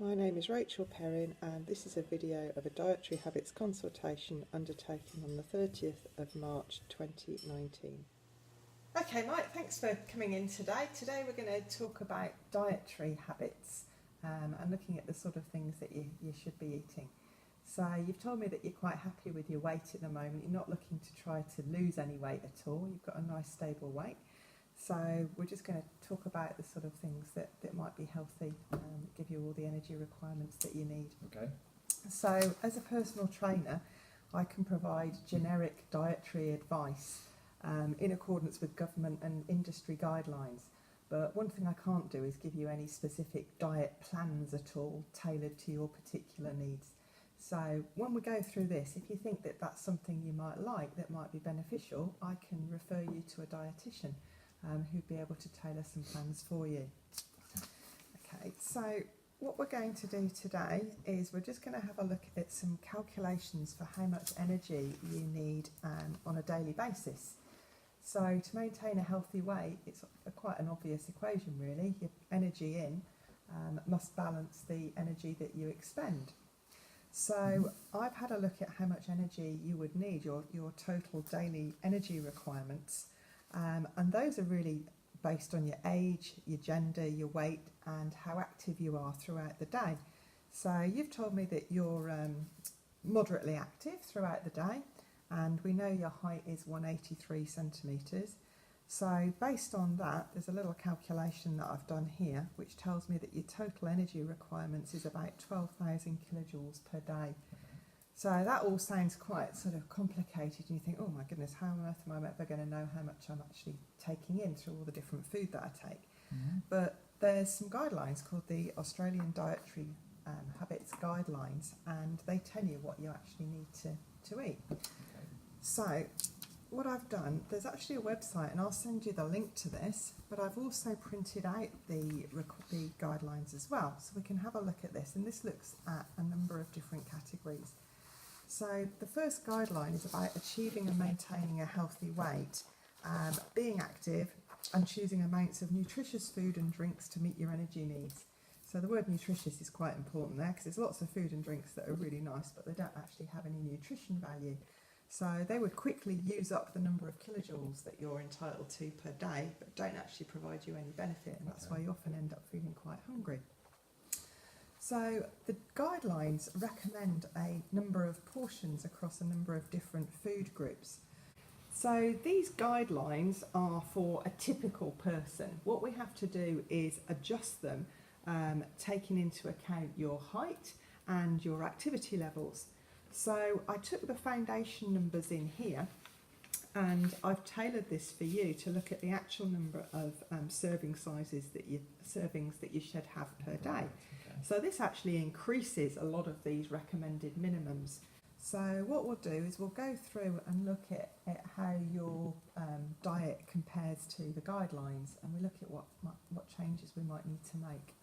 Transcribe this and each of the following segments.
My name is Rachel Perrin and this is a video of a dietary habits consultation undertaken on the 30th of March 2019. Okay Mike, thanks for coming in today. Today we're going to talk about dietary habits and looking at the sort of things that you should be eating. So you've told me that you're quite happy with your weight at the moment. You're not looking to try to lose any weight at all. You've got a nice stable weight. So we're just going to talk about the sort of things that might be healthy, give you all the energy requirements that you need. Okay. So as a personal trainer, I can provide generic dietary advice in accordance with government and industry guidelines. But one thing I can't do is give you any specific diet plans at all tailored to your particular needs. So when we go through this, if you think that that's something you might like, that might be beneficial, I can refer you to a dietitian who'd be able to tailor some plans for you. Okay, so what we're going to do today is we're just going to have a look at some calculations for how much energy you need on a daily basis. So to maintain a healthy weight, it's quite an obvious equation really. Your energy in must balance the energy that you expend. So I've had a look at how much energy you would need, your total daily energy requirements. And those are really based on your age, your gender, your weight and how active you are throughout the day. So you've told me that you're moderately active throughout the day and we know your height is 183 centimetres. So based on that, there's a little calculation that I've done here which tells me that your total energy requirements is about 12,000 kilojoules per day. So that all sounds quite sort of complicated and you think, oh my goodness, how on earth am I ever going to know how much I'm actually taking in through all the different food that I take? But there's some guidelines called the Australian Dietary Habits Guidelines and they tell you what you actually need to eat. So what I've done, there's actually a website and I'll send you the link to this, but I've also printed out the guidelines as well so we can have a look at this, and this looks at a number of different categories. So the first guideline is about achieving and maintaining a healthy weight, being active and choosing amounts of nutritious food and drinks to meet your energy needs. So the word nutritious is quite important there because there's lots of food and drinks that are really nice but they don't actually have any nutrition value. So they would quickly use up the number of kilojoules that you're entitled to per day but don't actually provide you any benefit, and that's why you often end up feeling quite hungry. So the guidelines recommend a number of portions across a number of different food groups. So these guidelines are for a typical person. What we have to do is adjust them, taking into account your height and your activity levels. So I took the foundation numbers in here and I've tailored this for you to look at the actual number of serving sizes that you should have per day. So this actually increases a lot of these recommended minimums. So what we'll do is we'll go through and look at how your diet compares to the guidelines, and we look at what changes we might need to make.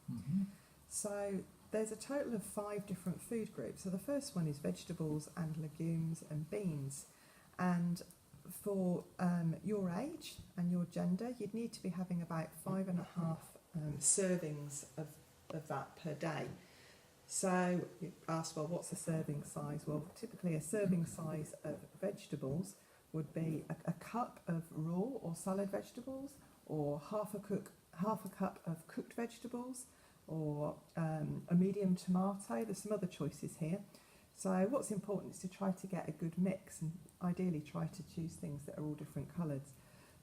So there's a total of 5 different food groups. So the first one is vegetables and legumes and beans. And for your age and your gender, you'd need to be having about 5.5 servings of that per day. So you ask, well, what's a serving size? Well, typically a serving size of vegetables would be a cup of raw or salad vegetables, or half a cup of cooked vegetables, or a medium tomato. There's some other choices here. So what's important is to try to get a good mix and ideally try to choose things that are all different colours.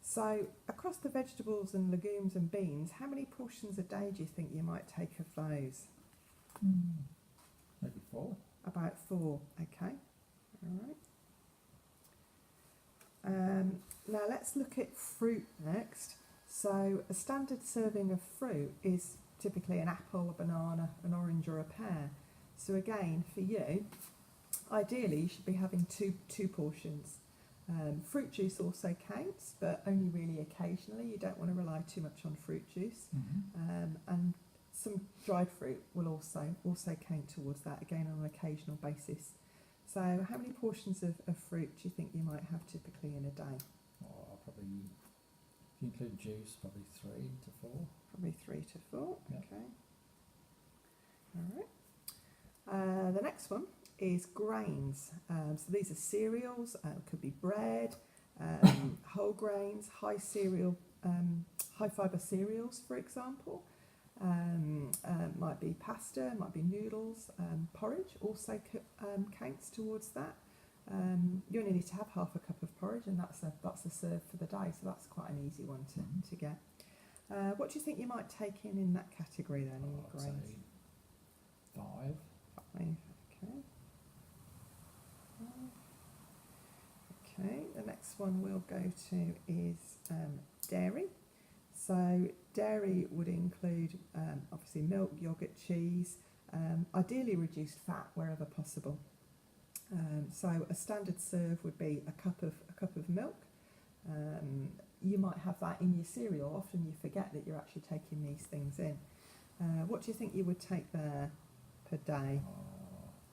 So across the vegetables and legumes and beans, how many portions a day do you think you might take of those? Maybe 4. About 4, okay. All right. Now let's look at fruit next. So a standard serving of fruit is typically an apple, a banana, an orange or a pear. So again, for you, ideally you should be having two portions. Fruit juice also counts, but only really occasionally. You don't want to rely too much on fruit juice. And some dried fruit will also count towards that, again on an occasional basis. So how many portions of fruit do you think you might have typically in a day? Probably, if you include juice, probably 3 to 4. Probably 3 to 4, Yeah. okay. All right. The next one is grains. So these are cereals, could be bread, whole grains, high fibre cereals, for example. Might be pasta, might be noodles, porridge also counts towards that. You only need to have half a cup of porridge, and that's a serve for the day, so that's quite an easy one to get. What do you think you might take in that category then, in your I'd say grains? 5. 5, okay. Okay, the next one we'll go to is dairy. So dairy would include obviously milk, yoghurt, cheese, ideally reduced fat wherever possible. So a standard serve would be a cup of milk. You might have that in your cereal. Often you forget that you're actually taking these things in. What do you think you would take there per day?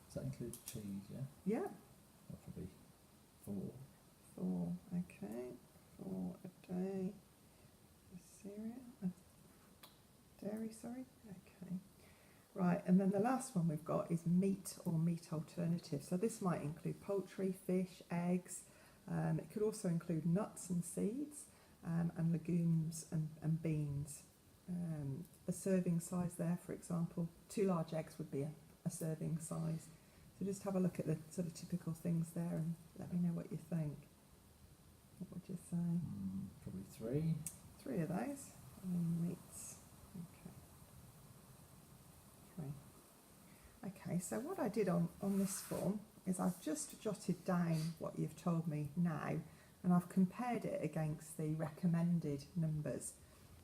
Does that include cheese, yeah? Yeah, Or probably 4. 4, okay, 4 a day. Cereal, dairy, sorry. Okay. Right, and then the last one we've got is meat or meat alternatives. So this might include poultry, fish, eggs. It could also include nuts and seeds, and legumes and beans. A serving size there, for example, 2 large eggs would be a serving size. So just have a look at the sort of typical things there and let me know what you think. What would you say? Probably 3. 3 of those. Meats. Okay. 3. Okay, so what I did on this form is I've just jotted down what you've told me now, and I've compared it against the recommended numbers.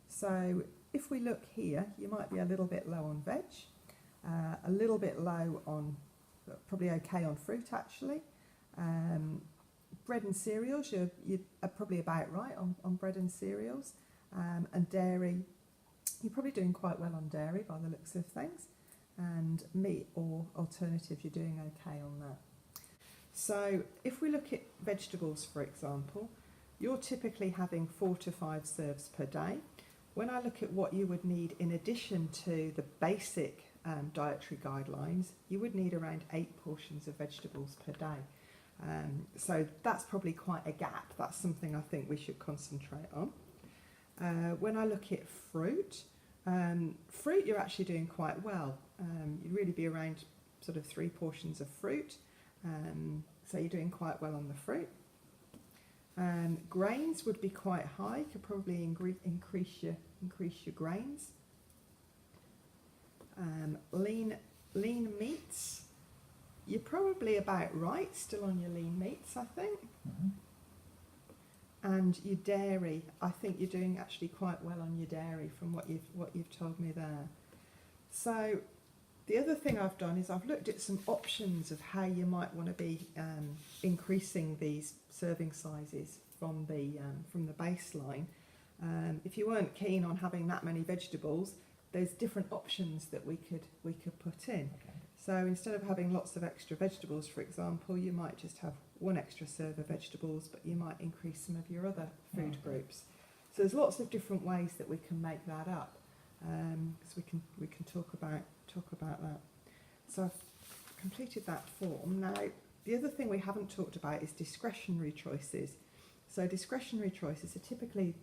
So if we look here, you might be a little bit low on veg, a little bit low on, probably okay on fruit actually. Bread and cereals, you are probably about right on bread and cereals. And dairy, you're probably doing quite well on dairy by the looks of things. And meat or alternatives, you're doing okay on that. So if we look at vegetables, for example, you're typically having 4 to 5 serves per day. When I look at what you would need in addition to the basic dietary guidelines, you would need around 8 portions of vegetables per day. So that's probably quite a gap. That's something I think we should concentrate on. When I look at fruit, you're actually doing quite well. You'd really be around sort of 3 portions of fruit. So you're doing quite well on the fruit. Grains would be quite high. You could probably increase your grains. Lean meats, you're probably about right, still on your lean meats, I think. And your dairy, I think you're doing actually quite well on your dairy from what you've told me there. So the other thing I've done is I've looked at some options of how you might want to be increasing these serving sizes from the baseline. If you weren't keen on having that many vegetables, there's different options that we could put in. Okay. So instead of having lots of extra vegetables, for example, you might just have 1 extra serve of vegetables, but you might increase some of your other food groups. So there's lots of different ways that we can make that up. So we can talk about that. So I've completed that form. Now the other thing we haven't talked about is discretionary choices. So discretionary choices are typically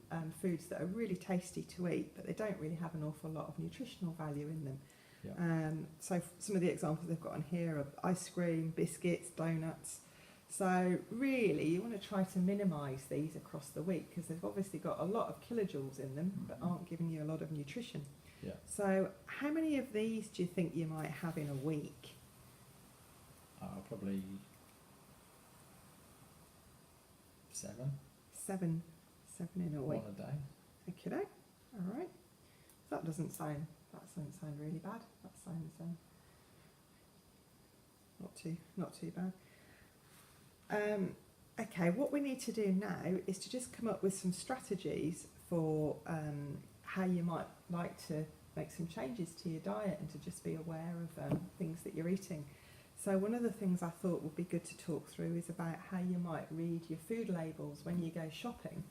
foods that are really tasty to eat, but they don't really have an awful lot of nutritional value in them. Yeah. So some of the examples they've got on here are ice cream, biscuits, donuts. So really you want to try to minimise these across the week because they've obviously got a lot of kilojoules in them but aren't giving you a lot of nutrition. Yeah. So how many of these do you think you might have in a week? Probably 7. 7 in a week. 1 a day. Okay, all right. That doesn't sound really bad. That sounds not too bad. Okay, what we need to do now is to just come up with some strategies for how you might like to make some changes to your diet and to just be aware of things that you're eating. So one of the things I thought would be good to talk through is about how you might read your food labels when you go shopping.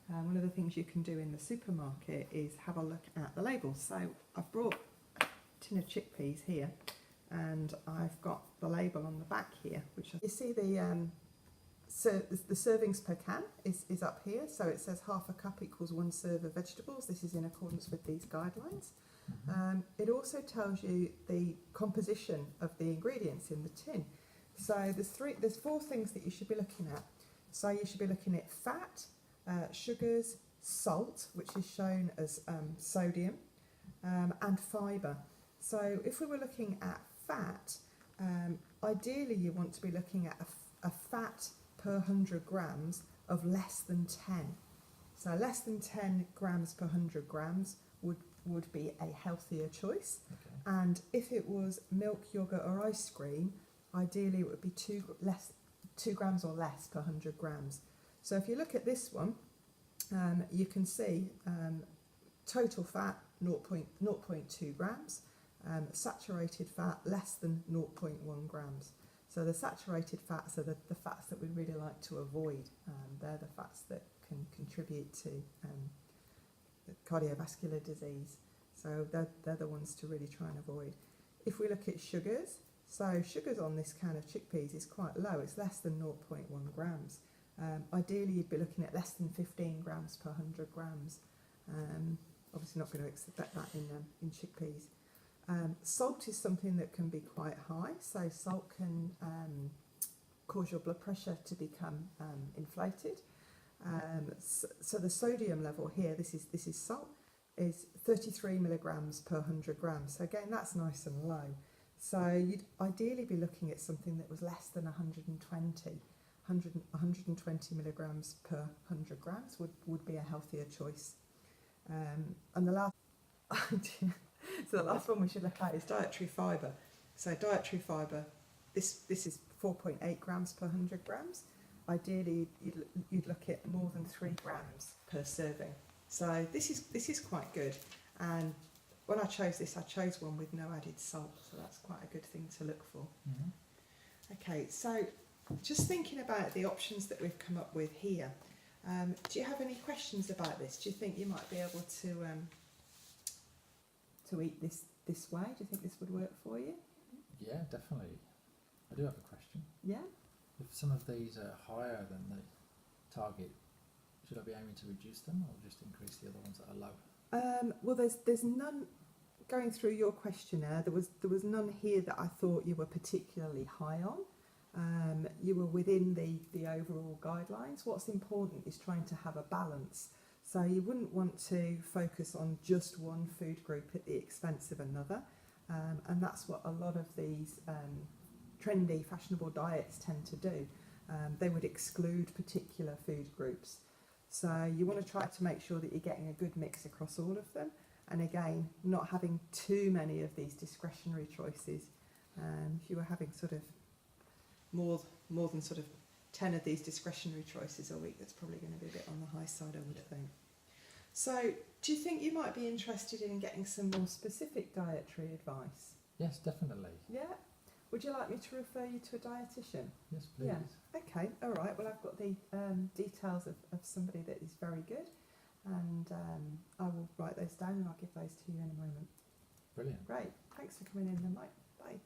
One of the things you can do in the supermarket is have a look at the labels. So I've brought a tin of chickpeas here. and I've got the label on the back here, which you see the servings per can is up here, so it says half a cup equals 1 serve of vegetables. This is in accordance with these guidelines. It also tells you the composition of the ingredients in the tin. So there's 4 things that you should be looking at. So you should be looking at fat, sugars, salt, which is shown as sodium, and fibre. So if we were looking at fat, ideally you want to be looking at a fat per 100 grams of less than 10. So less than 10 grams per 100 grams would be a healthier choice. Okay. And if it was milk, yogurt or ice cream, ideally it would be 2 grams or less per 100 grams. So if you look at this one, you can see total fat 0.2 grams, saturated fat less than 0.1 grams. So the saturated fats are the fats that we really like to avoid. They're the fats that can contribute to cardiovascular disease. So they're the ones to really try and avoid. If we look at sugars, so sugars on this can of chickpeas is quite low. It's less than 0.1 grams. Ideally, you'd be looking at less than 15 grams per 100 grams. Obviously not going to expect that in chickpeas. Salt is something that can be quite high, so salt can cause your blood pressure to become inflated. So the sodium level here, this is salt, is 33 milligrams per 100 grams. So again, that's nice and low. So you'd ideally be looking at something that was less than 120 milligrams per 100 grams would be a healthier choice. And the last so the last one we should look at is dietary fibre. So dietary fibre, this is 4.8 grams per 100 grams. Ideally, you'd look at more than 3 grams per serving. So this is quite good. And when I chose this, I chose one with no added salt. So that's quite a good thing to look for. Okay, so just thinking about the options that we've come up with here. Do you have any questions about this? Do you think you might be able to eat this way? Do you think this would work for you? Yeah, definitely. I do have a question. Yeah? If some of these are higher than the target, should I be aiming to reduce them or just increase the other ones that are low? Well, there's none going through your questionnaire. There was none here that I thought you were particularly high on. You were within the overall guidelines. What's important is trying to have a balance. So you wouldn't want to focus on just one food group at the expense of another. And that's what a lot of these trendy, fashionable diets tend to do. They would exclude particular food groups. So you want to try to make sure that you're getting a good mix across all of them. And again, not having too many of these discretionary choices. If you were having sort of more than sort of 10 of these discretionary choices a week, that's probably going to be a bit on the high side, I would think. So do you think you might be interested in getting some more specific dietary advice? Yes, definitely. Yeah? Would you like me to refer you to a dietitian? Yes, please. Yeah. Okay, all right. Well, I've got the details of somebody that is very good, and I will write those down and I'll give those to you in a moment. Brilliant. Great. Thanks for coming in then, Mike. Bye.